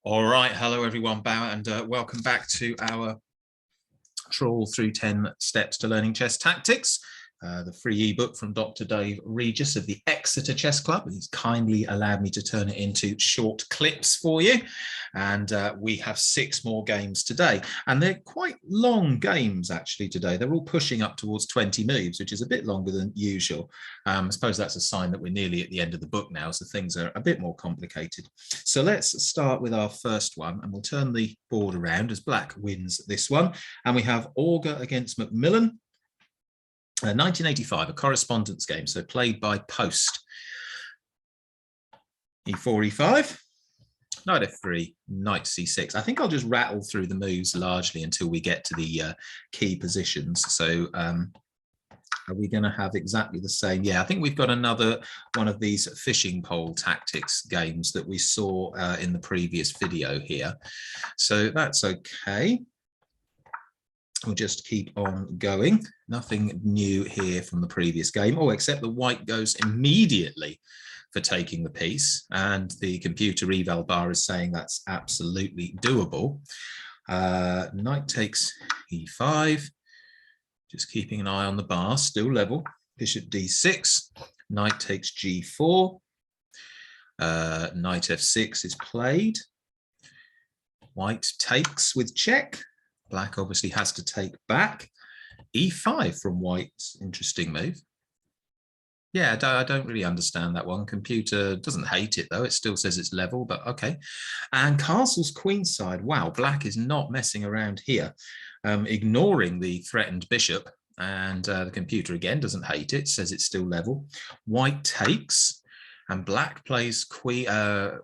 All right, hello everyone, and welcome back to our trawl through 10 steps to learning chess tactics. The free ebook from Dr. Dave Regis of the Exeter Chess Club. He's kindly allowed me to turn it into short clips for you. And we have 6 more games today. And they're quite long games, actually, today. They're all pushing up towards 20 moves, which is a bit longer than usual. I suppose that's a sign that we're nearly at the end of the book now, so things are a bit more complicated. So let's start with our first one, and we'll turn the board around as Black wins this one. And we have Auger against Macmillan. 1985, a correspondence game, so played by post. E4, E5, knight F3, knight C6. I think I'll just rattle through the moves largely until we get to the key positions. So are we going to have exactly the same? Yeah, I think we've got another one of these fishing pole tactics games that we saw in the previous video here. So that's okay. We'll just keep on going. Nothing new here from the previous game. Oh, except the white goes immediately for taking the piece. And the computer eval bar is saying that's absolutely doable. Knight takes E5. Just keeping an eye on the bar, still level. Bishop D6. Knight takes G4. Knight F6 is played. White takes with check. Black obviously has to take back. E5 from white's interesting move. Yeah, I don't really understand that one. Computer doesn't hate it, though. It still says it's level, but okay. And castle's queenside. Wow, Black is not messing around here, ignoring the threatened bishop. And the computer, again, doesn't hate it, says it's still level. White takes, and Black plays queen. Oh,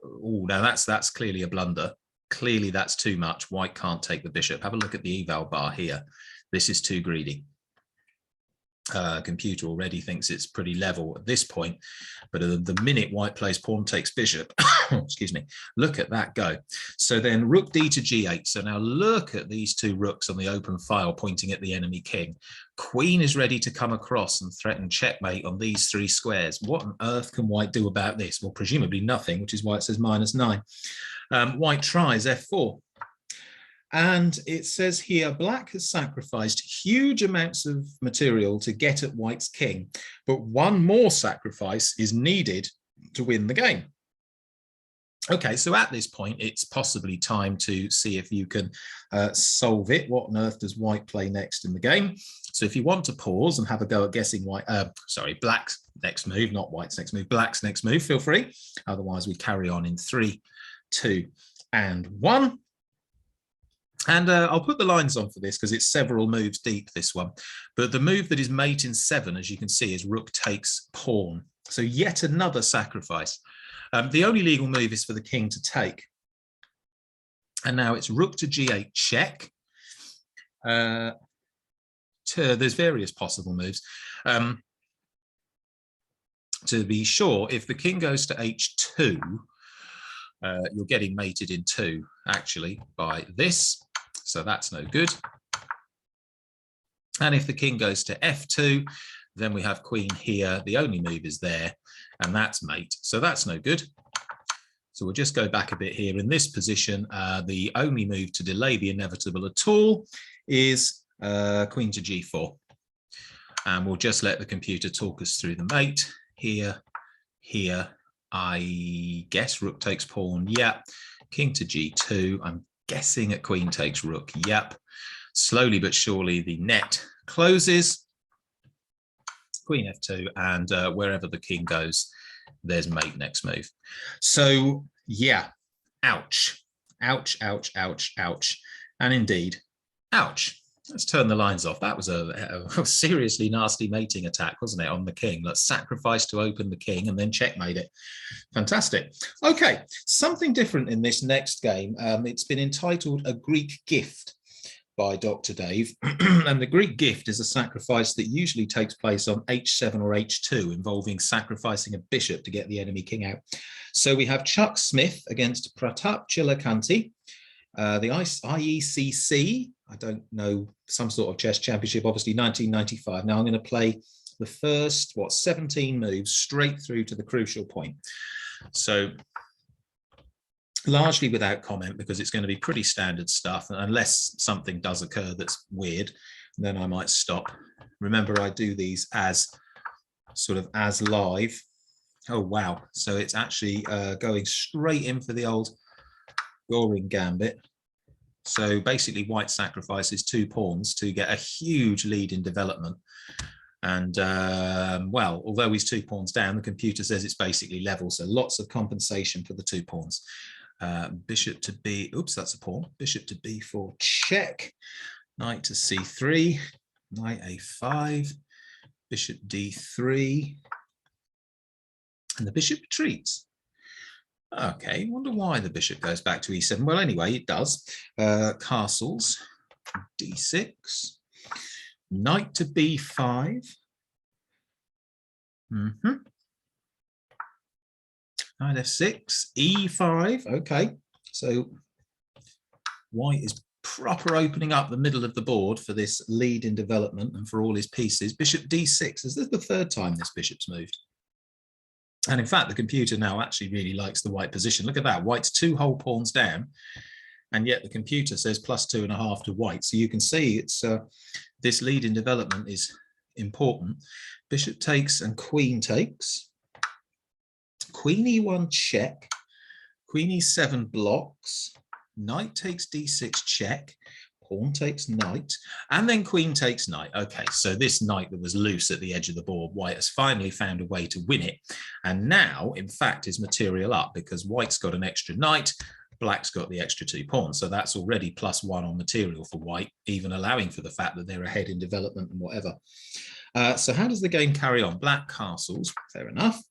now that's clearly a blunder. Clearly, that's too much. White can't take the bishop. Have a look at the eval bar here. This is too greedy. Computer already thinks it's pretty level at this point, but the minute white plays pawn takes bishop, excuse me, look at that go. So then rook d to g8. So now look at these 2 rooks on the open file pointing at the enemy king. Queen is ready to come across and threaten checkmate on these 3 squares. What on earth can white do about this? Well, presumably nothing, which is why it says -9. White tries f4. And it says here, Black has sacrificed huge amounts of material to get at white's king, but one more sacrifice is needed to win the game. Okay, so at this point, it's possibly time to see if you can solve it. What on earth does white play next in the game? So if you want to pause and have a go at guessing Black's next move, not white's next move, Black's next move, feel free. Otherwise, we carry on in 3, 2, and 1. And I'll put the lines on for this because it's several moves deep, this one. But the move that is mate in 7, as you can see, is rook takes pawn. So yet another sacrifice. The only legal move is for the king to take. And now it's rook to g8 check. There's various possible moves. To be sure, if the king goes to h2, you're getting mated in 2, actually, by this. So that's no good. And if the king goes to f2, then we have queen here. The only move is there, and that's mate. So that's no good. So we'll just go back a bit here. In this position, the only move to delay the inevitable at all is queen to g4. And we'll just let the computer talk us through the mate. Here, I guess rook takes pawn, yep. King to g2, I'm guessing at queen takes rook, yep. Slowly but surely the net closes. Queen f2, and wherever the king goes, there's mate next move. So yeah, ouch, ouch, ouch, ouch, ouch, and indeed, ouch. Let's turn the lines off. That was a seriously nasty mating attack, wasn't it, on the king? Let's sacrifice to open the king and then checkmate it. Fantastic. Okay, something different in this next game. It's been entitled A Greek Gift by Dr. Dave. And the Greek gift is a sacrifice that usually takes place on h7 or h2, involving sacrificing a bishop to get the enemy king out. So we have Chuck Smith against Pratap Chilakanti. The IECC, I don't know, some sort of chess championship, obviously 1995. Now I'm going to play the first, 17 moves straight through to the crucial point. So largely without comment because it's going to be pretty standard stuff. Unless something does occur that's weird, then I might stop. Remember, I do these as sort of as live. Oh, wow. So it's actually going straight in for the old Goring gambit. So basically white sacrifices 2 pawns to get a huge lead in development. And well, although he's 2 pawns down, the computer says it's basically level. So lots of compensation for the 2 pawns. Bishop to B, oops, that's a pawn. Bishop to B4, check. Knight to C3, knight A5, bishop D3, and the bishop retreats. Okay, wonder why the bishop goes back to E7. Well, anyway, it does. Castles, D6, knight to B5. Knight F6, E5. Okay, so white is proper opening up the middle of the board for this lead in development and for all his pieces. Bishop D6. Is this the 3rd time this bishop's moved? And in fact, the computer now actually really likes the white position. Look at that. White's 2 whole pawns down, and yet the computer says +2.5 to white. So you can see it's this lead in development is important. Bishop takes and queen takes. Queen E1 check. Queen E7 blocks. Knight takes D6 check. Pawn takes knight, and then queen takes knight. Okay, so this knight that was loose at the edge of the board, white has finally found a way to win it. And now, in fact, is material up because white's got an extra knight, black's got the extra 2 pawns. So that's already +1 on material for white, even allowing for the fact that they're ahead in development and whatever. So how does the game carry on? Black castles, fair enough.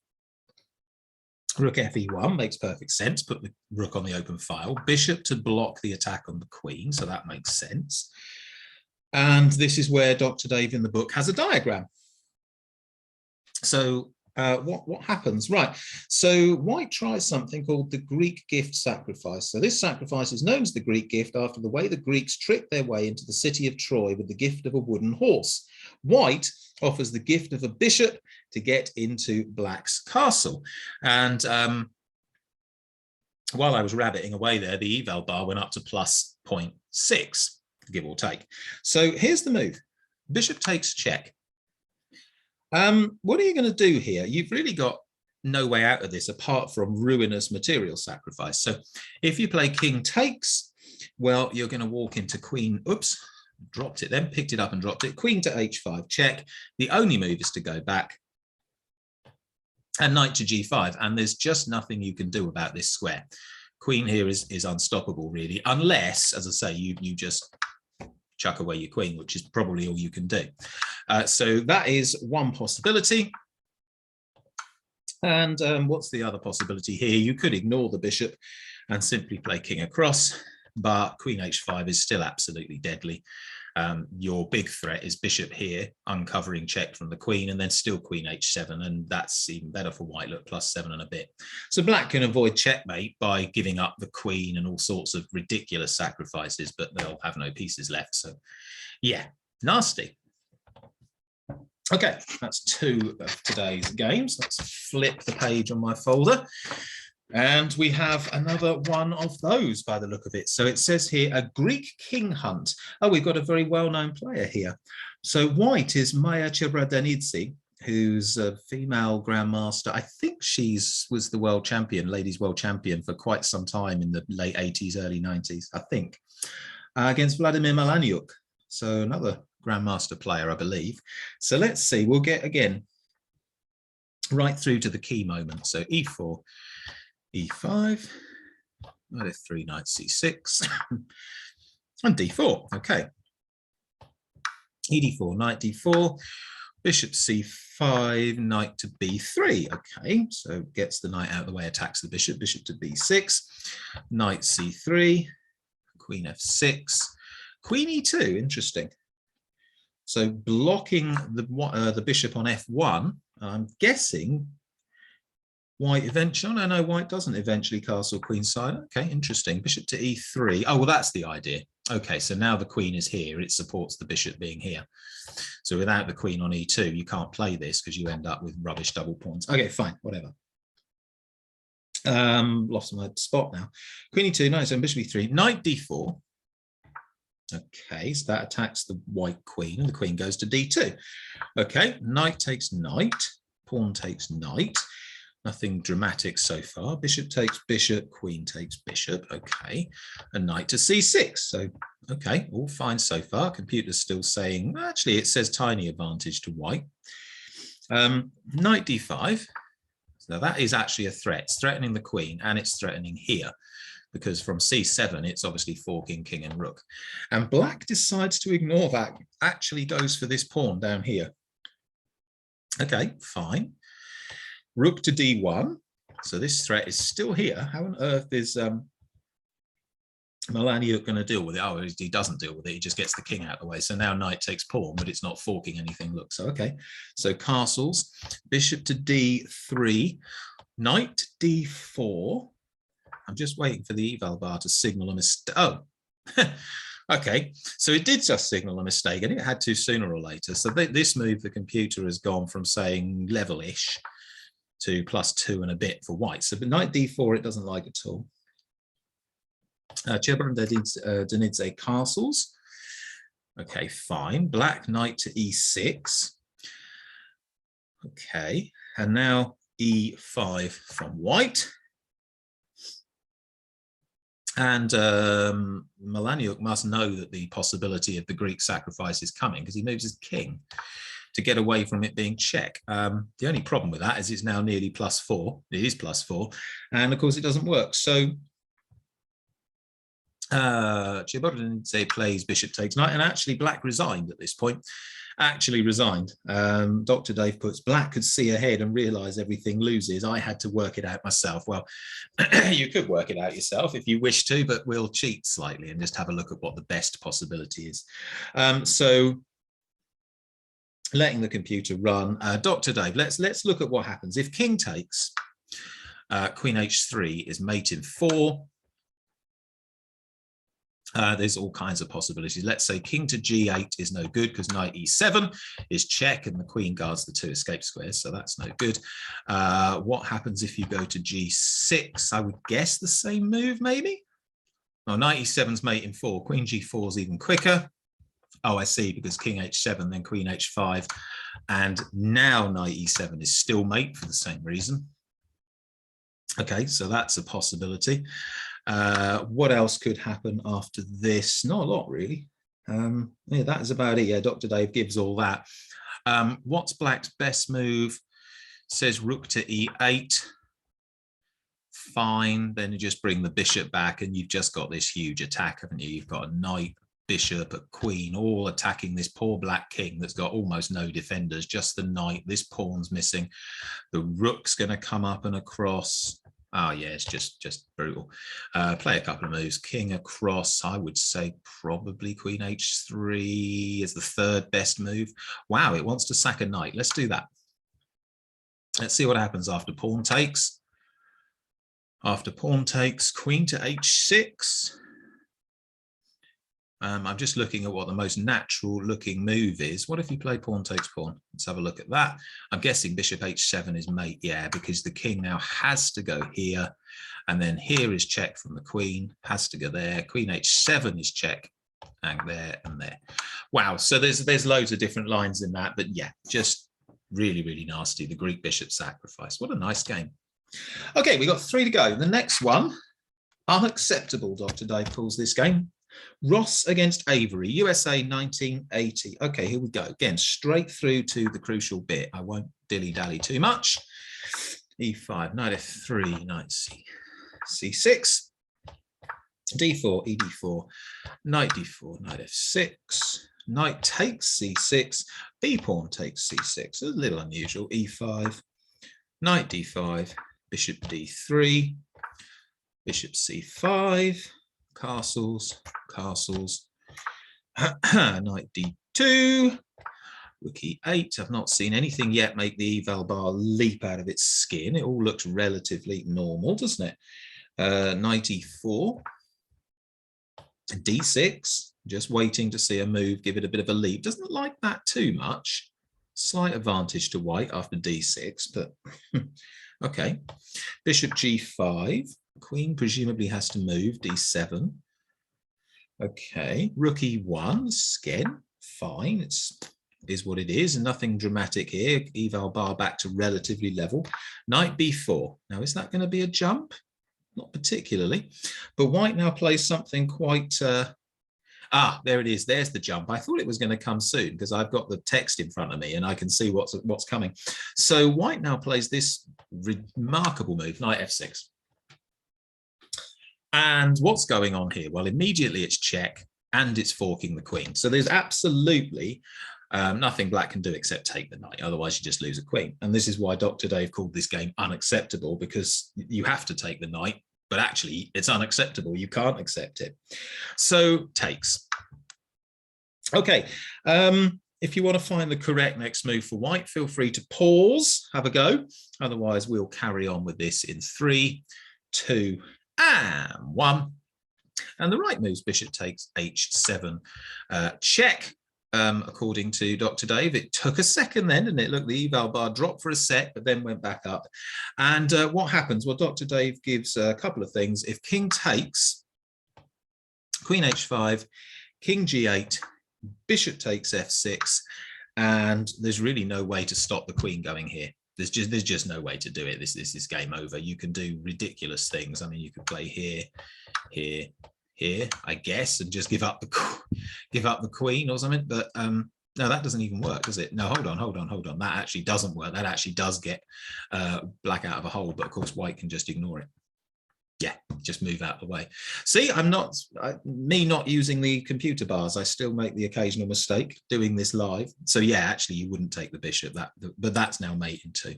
Rook Fe1 makes perfect sense. Put the rook on the open file. Bishop to block the attack on the queen, so that makes sense. And this is where Dr. Dave in the book has a diagram. So what happens? Right, so white tries something called the Greek gift sacrifice. So this sacrifice is known as the Greek gift after the way the Greeks tricked their way into the city of Troy with the gift of a wooden horse. White offers the gift of a bishop to get into black's castle. And while I was rabbiting away there, the eval bar went up to +0.6, give or take. So here's the move. Bishop takes check. What are you going to do here? You've really got no way out of this apart from ruinous material sacrifice. So if you play king takes, well, you're going to walk into queen, oops, dropped it then, picked it up and dropped it, queen to h5, check. The only move is to go back and knight to g5, and there's just nothing you can do about this square. Queen here is unstoppable, really, unless, as I say, you just chuck away your queen, which is probably all you can do. So that is one possibility. And what's the other possibility here? You could ignore the bishop and simply play king across, but queen h5 is still absolutely deadly. Your big threat is bishop here, uncovering check from the queen, and then still queen h7, and that's even better for white, look, +7 and a bit. So black can avoid checkmate by giving up the queen and all sorts of ridiculous sacrifices, but they'll have no pieces left. So yeah, nasty. Okay, that's 2 of today's games. Let's flip the page on my folder. And we have another one of those by the look of it. So it says here, a Greek king hunt. Oh, we've got a very well-known player here. So white is Maya Chebradanidze, who's a female grandmaster. I think was the world champion, ladies world champion for quite some time in the late 80s, early 90s, I think, against Vladimir Malanyuk. So another grandmaster player, I believe. So let's see, we'll get again right through to the key moment. So e4, e5, knight f3, knight c6, and d4. Okay, ed4, knight d4, bishop c5, knight to b3. Okay, so gets the knight out of the way, attacks the bishop, bishop to b6, knight c3, queen f6, queen e2. Interesting. So blocking the bishop on f1. I'm guessing white eventually, no, white doesn't eventually castle queenside. Okay, interesting. Bishop to e3. Oh, well, that's the idea. Okay, so now the queen is here. It supports the bishop being here. So without the queen on e2, you can't play this because you end up with rubbish double pawns. Okay, fine, whatever. Lost my spot now. Queen e2, knight 7, bishop e3, knight d4. Queen e2, knight 7, bishop e3, knight d4. Okay, so that attacks the white queen, and the queen goes to d2. Okay, knight takes knight, pawn takes knight. Nothing dramatic so far. Bishop takes bishop, queen takes bishop. Okay, and knight to c6. So, okay, all fine so far. Computer's still saying, actually, it says tiny advantage to white. Knight d5. So that is actually a threat. It's threatening the queen, and it's threatening here, because from c7, it's obviously forking king and rook. And black decides to ignore that, actually goes for this pawn down here. Okay, fine. Rook to d1. So this threat is still here. How on earth is Melaniuk going to deal with it? Oh, he doesn't deal with it. He just gets the king out of the way. So now knight takes pawn, but it's not forking anything. Look, so okay. So castles, bishop to d3, knight d4. I'm just waiting for the eval bar to signal a mistake. Oh, okay. So it did just signal a mistake, and it had to sooner or later. So this move, the computer has gone from saying level-ish to +2 and a bit for white. So but knight d4, it doesn't like at all. Chebron Denidze castles. Okay, fine. Black knight to e6. Okay, and now e5 from white. And Melaniuk must know that the possibility of the Greek sacrifice is coming, because he moves his king to get away from it being check. The only problem with that is it's now nearly +4. It is +4. And of course, it doesn't work. So Chebodinidze plays bishop takes knight, and actually black resigned at this point. Actually resigned. Dr. Dave puts, black could see ahead and realize everything loses. I had to work it out myself. Well, you could work it out yourself if you wish to, but we'll cheat slightly and just have a look at what the best possibility is. So letting the computer run. Dr. Dave, let's look at what happens. If king takes, queen h3 is mate in 4. There's all kinds of possibilities. Let's say king to g8 is no good, because knight e7 is check, and the queen guards the 2 escape squares, so that's no good. What happens if you go to g6? I would guess the same move, maybe? Oh, knight e7's mate in 4. Queen g4 is even quicker. Oh, I see, because king h7, then queen h5, and now knight e7 is still mate for the same reason. Okay, so that's a possibility. What else could happen after this? Not a lot, really. Yeah, that is about it. Yeah, Dr. Dave gives all that. What's black's best move? Says rook to e8. Fine, then you just bring the bishop back, and you've just got this huge attack, haven't you? You've got a knight, bishop, a queen, all attacking this poor black king that's got almost no defenders, just the knight. This pawn's missing. The rook's going to come up and across. Oh, yeah, it's just brutal. Play a couple of moves. King across, I would say probably queen h3 is the 3rd best move. Wow, it wants to sack a knight. Let's do that. Let's see what happens after pawn takes. After pawn takes, queen to h6. I'm just looking at what the most natural looking move is. What if you play pawn takes pawn? Let's have a look at that. I'm guessing bishop h7 is mate. Yeah, because the king now has to go here. And then here is check from the queen, has to go there. Queen h7 is check, and there and there. Wow, so there's loads of different lines in that. But yeah, just really, really nasty. The Greek bishop sacrifice. What a nice game. Okay, we got 3 to go. The next one, unacceptable, Dr. Dave calls this game. Ross against Avery, USA 1980. Okay, here we go. Again, straight through to the crucial bit. I won't dilly-dally too much. E5, knight f3, knight c6, d4, ed4, knight d4, knight f6, knight takes c6, b pawn takes c6. A little unusual. E5, knight d5, bishop d3, bishop c5, castles, castles, knight d2, rook e8. I've not seen anything yet make the eval bar leap out of its skin. It all looks relatively normal, doesn't it? Knight e4, d6, just waiting to see a move, give it a bit of a leap. Doesn't like that too much. Slight advantage to white after d6, but Okay, bishop g5. Queen presumably has to move, d7. Okay, rook e1, skin, fine. Is what it is, and nothing dramatic here. Eval bar back to relatively level. Knight b4. Now, is that going to be a jump? Not particularly, but white now plays something quite... there it is. There's the jump. I thought it was going to come soon because I've got the text in front of me and I can see what's coming. So white now plays this remarkable move, knight f6. And what's going on here? Well, immediately it's check and it's forking the queen. So there's absolutely nothing black can do except take the knight. Otherwise, you just lose a queen. And this is why Dr. Dave called this game unacceptable, because you have to take the knight, but actually it's unacceptable. You can't accept it. So takes. Okay. If you want to find the correct next move for white, feel free to pause, have a go. Otherwise, we'll carry on with this in 3, 2, and 1. And the right move's bishop takes h7. Check. According to Dr. Dave, it took a second then, and it looked the eval bar dropped for a sec, but then went back up. And what happens? Well, Dr. Dave gives a couple of things. If king takes, queen h5, king g8, bishop takes f6, and there's really no way to stop the queen going here. There's just no way to do it. This is game over. You can do ridiculous things. I mean, you could play here, here, here, I guess, and just give up the queen or something. But no, that doesn't even work, does it? No, hold on. That actually doesn't work. That actually does get black out of a hole. But of course, white can just ignore it. Yeah, just move out of the way. See, me not using the computer bars, I still make the occasional mistake doing this live. So yeah, actually you wouldn't take the bishop, but that's now mate in 2.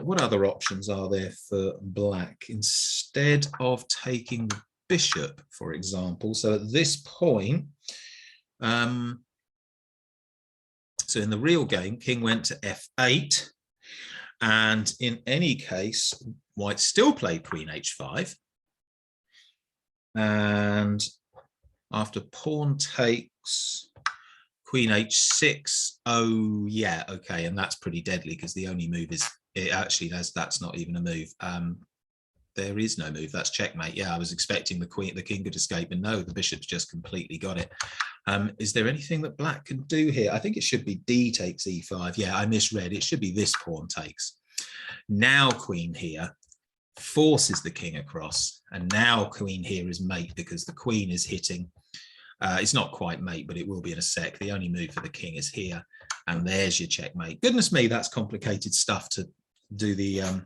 What other options are there for black instead of taking the bishop, for example? So at this point, so in the real game, king went to f8. And in any case, white still played queen h5. And after pawn takes, queen h6, oh yeah, okay, and that's pretty deadly because the only move is, that's not even a move. There is no move, that's checkmate. Yeah, I was expecting the king could escape, and no, the bishop's just completely got it. Is there anything that black can do here? I think it should be d takes e5. Yeah, I misread. It should be this pawn takes. Now queen here forces the king across, and now queen here is mate because the queen is hitting. It's not quite mate, but it will be in a sec. The only move for the king is here, and there's your checkmate. Goodness me, that's complicated stuff to do the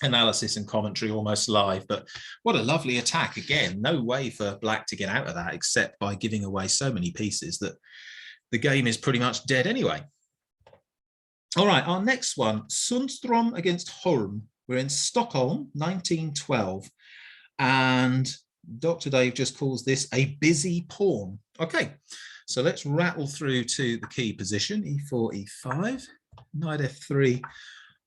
analysis and commentary almost live, but what a lovely attack. Again, no way for black to get out of that except by giving away so many pieces that the game is pretty much dead anyway. All right, our next one, Sundström against Holm. We're in Stockholm, 1912, and Dr. Dave just calls this a busy pawn. Okay, so let's rattle through to the key position, e4, e5, knight f3,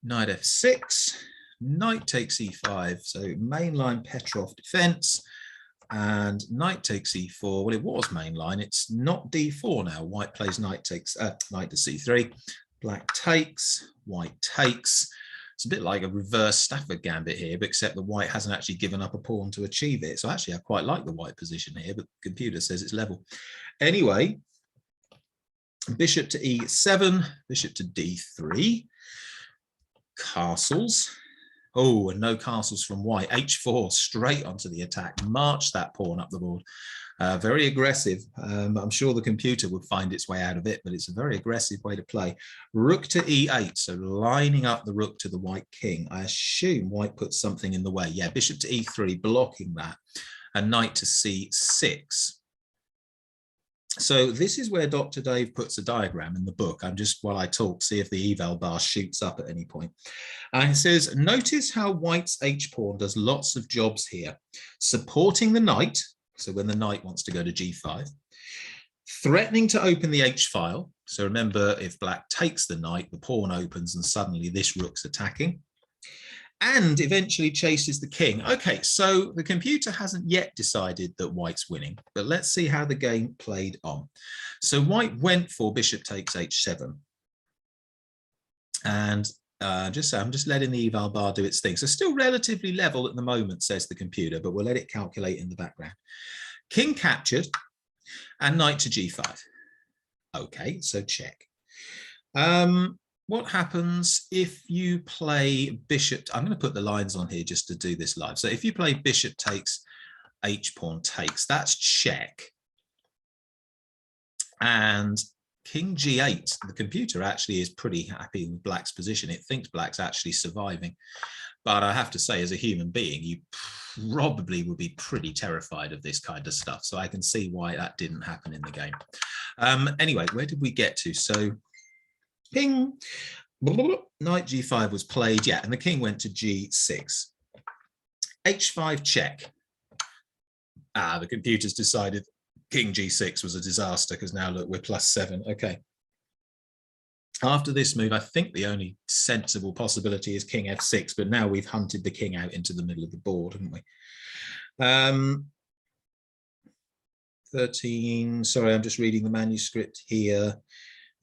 knight f6, knight takes e5, so mainline Petrov defense, and knight takes e4. Well, it was mainline, it's not d4 now. White plays knight to c3, black takes, white takes. It's a bit like a reverse Stafford gambit here, but except the white hasn't actually given up a pawn to achieve it. So actually, I quite like the white position here, but the computer says it's level. Anyway, bishop to e7, bishop to d3, castles. Oh, and no castles from white. h4 straight onto the attack. March that pawn up the board. Very aggressive. I'm sure the computer would find its way out of it, but it's a very aggressive way to play. Rook to e8, so lining up the rook to the white king. I assume white puts something in the way. Yeah, bishop to e3, blocking that. And knight to c6. So this is where Dr. Dave puts a diagram in the book. I'm just, while I talk, see if the eval bar shoots up at any point. And it says, notice how white's h-pawn does lots of jobs here. Supporting the knight, so when the knight wants to go to g5, threatening to open the h-file. So remember, if black takes the knight, the pawn opens and suddenly this rook's attacking. And eventually chases the king. Okay, so the computer hasn't yet decided that white's winning, but let's see how the game played on. So white went for bishop takes h7. And I'm just letting the eval bar do its thing. So still relatively level at the moment, says the computer, but we'll let it calculate in the background. King captured and knight to g5. Okay, so check. What happens if you play bishop? I'm going to put the lines on here just to do this live. So if you play bishop takes, h pawn takes, that's check. And king g8, the computer actually is pretty happy with black's position. It thinks black's actually surviving. But I have to say, as a human being, you probably would be pretty terrified of this kind of stuff. So I can see why that didn't happen in the game. Anyway, where did we get to? So ping, knight g5 was played, yeah, and the king went to g6. h5 check. The computer's decided king g6 was a disaster because now look, we're +7. Okay. After this move, I think the only sensible possibility is king f6, but now we've hunted the king out into the middle of the board, haven't we? 13, sorry, I'm just reading the manuscript here.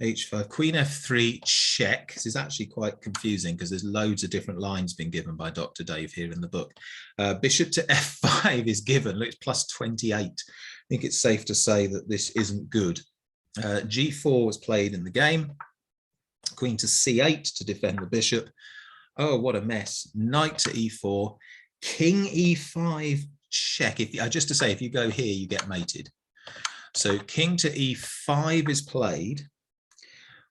h5, queen f3, check. This is actually quite confusing because there's loads of different lines being given by Dr. Dave here in the book. Bishop to f5 is given, look, it's +28. I think it's safe to say that this isn't good. g4 was played in the game. Queen to c8 to defend the bishop. Oh, what a mess. Knight to e4, king e5, check. Just to say, if you go here, you get mated. So king to e5 is played.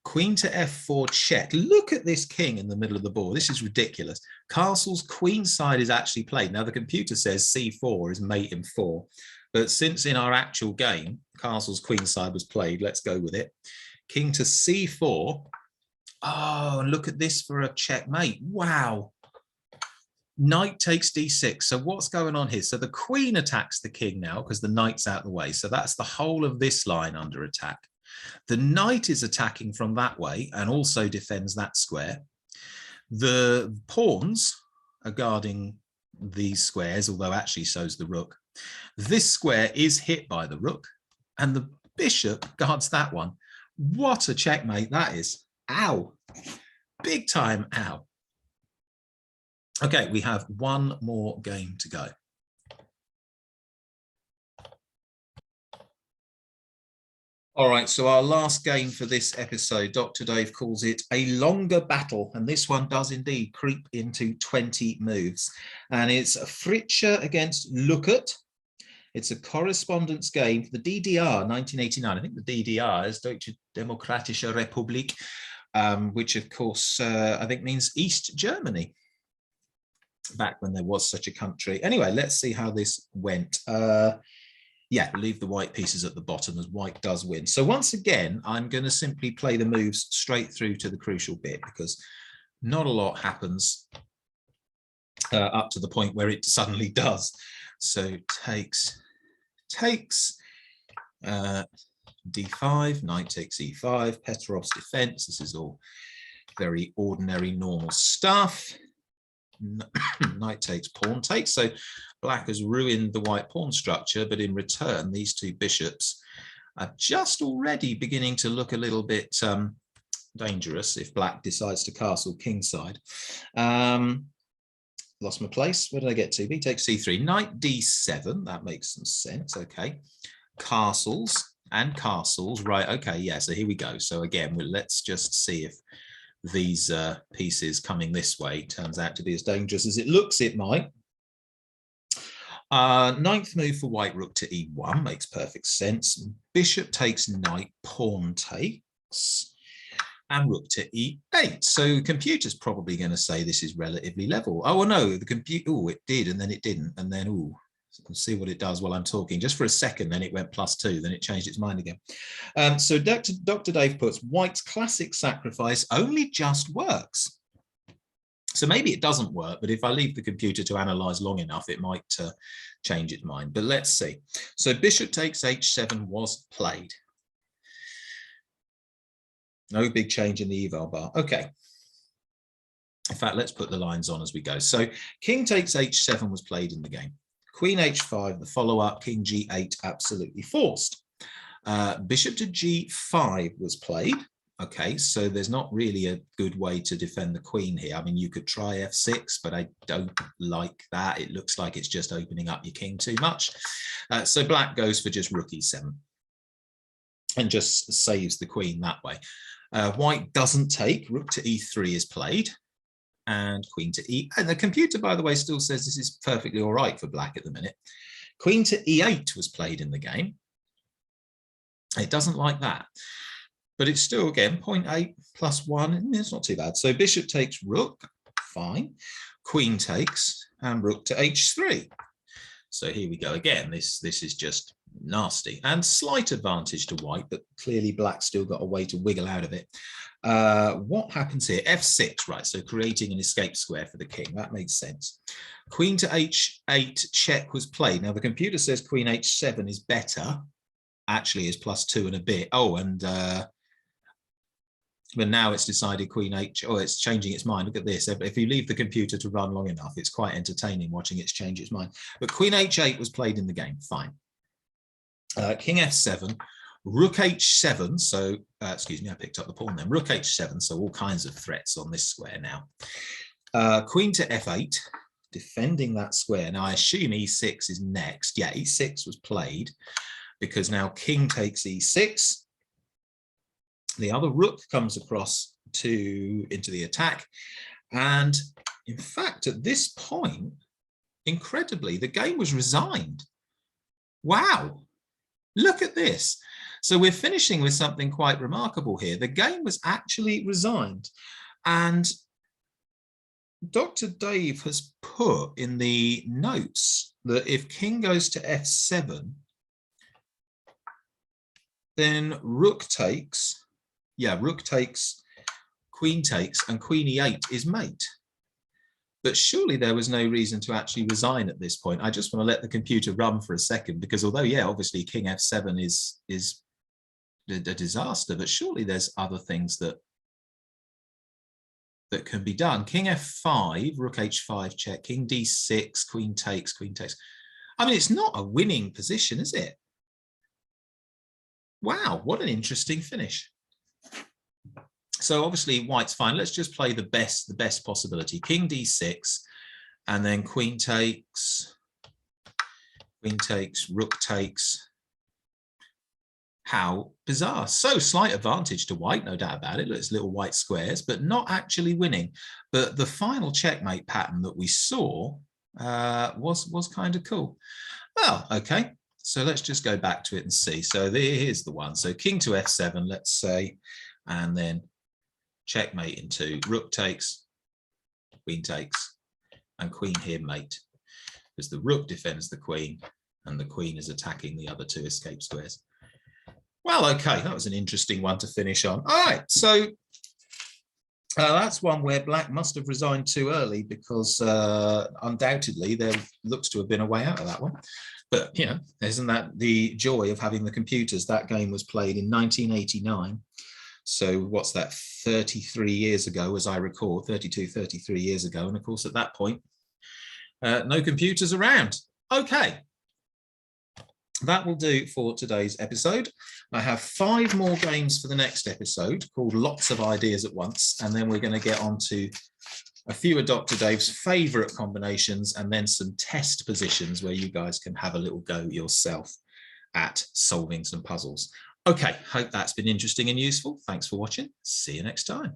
Queen to f4 check. Look at this king in the middle of the board. This is ridiculous. Castle's queen side is actually played. Now the computer says c4 is mate in 4. But since in our actual game, Castle's queen side was played, let's go with it. King to c4. Oh, and look at this for a checkmate. Wow. Knight takes d6. So what's going on here? So the queen attacks the king now because the knight's out of the way. So that's the whole of this line under attack. The knight is attacking from that way and also defends that square. The pawns are guarding these squares, although actually so's the rook. This square is hit by the rook and the bishop guards that one. What a checkmate that is. Ow. Big time ow. Okay, we have one more game to go. All right, so our last game for this episode, Dr. Dave calls it a longer battle, and this one does indeed creep into 20 moves. And it's Fritsche against Luckert. It's a correspondence game for the DDR, 1989. I think the DDR is Deutsche Demokratische Republik, which of course I think means East Germany, back when there was such a country. Anyway, let's see how this went. Yeah, leave the white pieces at the bottom as white does win. So once again, I'm going to simply play the moves straight through to the crucial bit because not a lot happens up to the point where it suddenly does. So takes, d5, knight takes e5, Petrov's defense. This is all very ordinary, normal stuff. Knight takes, pawn takes. So black has ruined the white pawn structure, but in return, these two bishops are just already beginning to look a little bit dangerous if black decides to castle kingside. Lost my place. Where did I get to? B takes c3, knight d7. That makes some sense. Okay. Castles and castles. Right. Okay. Yeah. So here we go. So again, let's just see if these pieces coming this way turns out to be as dangerous as it looks it might. Ninth move for white, rook to e1 makes perfect sense. Bishop takes knight, pawn takes, and rook to e8. So the computer's probably going to say this is relatively level. Oh, well, no, the computer, oh, it did, and then it didn't, and then, oh, we'll see what it does while I'm talking. Just for a second, then it went +2, then it changed its mind again. So Dr. Dave puts, white's classic sacrifice only just works. So maybe it doesn't work, but if I leave the computer to analyze long enough, it might change its mind. But let's see. So bishop takes h7 was played. No big change in the eval bar. Okay. In fact, let's put the lines on as we go. So king takes h7 was played in the game. Queen h5, the follow-up, king g8, absolutely forced. Bishop to g5 was played. Okay, so there's not really a good way to defend the queen here. I mean, you could try f6, but I don't like that. It looks like it's just opening up your king too much. So black goes for just rook e7 and just saves the queen that way. White doesn't take. Rook to e3 is played, and queen to e. And the computer, by the way, still says this is perfectly all right for black at the minute. Queen to e8 was played in the game. It doesn't like that. But it's still, again, 0.8 plus 1. It's not too bad. So bishop takes rook, fine. Queen takes, and rook to h3. So here we go again. This is just nasty. And slight advantage to white, but clearly black's still got a way to wiggle out of it. What happens here? f6, right, so creating an escape square for the king. That makes sense. Queen to h8 check was played. Now, the computer says queen h7 is better. Actually is +2 and a bit. Oh, and... but now it's decided queen h, oh, it's changing its mind. Look at this. If you leave the computer to run long enough, it's quite entertaining watching it change its mind. But queen h8 was played in the game, fine. King f7, rook h7. So, excuse me, I picked up the pawn then. Rook h7, so all kinds of threats on this square now. Queen to f8, defending that square. Now, I assume e6 is next. Yeah, e6 was played because now king takes e6. The other rook comes across into the attack. And in fact, at this point, incredibly, the game was resigned. Wow, look at this. So we're finishing with something quite remarkable here. The game was actually resigned. And Dr. Dave has put in the notes that if king goes to f7, then rook takes. Yeah, rook takes, queen takes, and queen e8 is mate. But surely there was no reason to actually resign at this point. I just want to let the computer run for a second, because although, yeah, obviously king f7 is a disaster, but surely there's other things that can be done. King f5, rook h5 check, king d6, queen takes, queen takes. I mean, it's not a winning position, is it? Wow, what an interesting finish. So obviously white's fine. Let's just play the best possibility. King d6, and then queen takes, rook takes. How bizarre. So slight advantage to white, no doubt about it. It's little white squares, but not actually winning. But the final checkmate pattern that we saw was kind of cool. Well, okay. So let's just go back to it and see. So here's the one. So king to f7, let's say, and then checkmate into rook takes, queen takes, and queen here mate, because the rook defends the queen and the queen is attacking the other two escape squares. Well, okay, that was an interesting one to finish on. All right, so that's one where black must have resigned too early, because undoubtedly there looks to have been a way out of that one. But, you know, isn't that the joy of having the computers? That game was played in 1989. So what's that, 33 years ago, as I recall, 32, 33 years ago. And of course, at that point, no computers around. Okay. That will do for today's episode. I have 5 more games for the next episode called Lots of Ideas at Once. And then we're going to get on to a few of Dr. Dave's favorite combinations, and then some test positions where you guys can have a little go yourself at solving some puzzles. Okay, hope that's been interesting and useful. Thanks for watching. See you next time.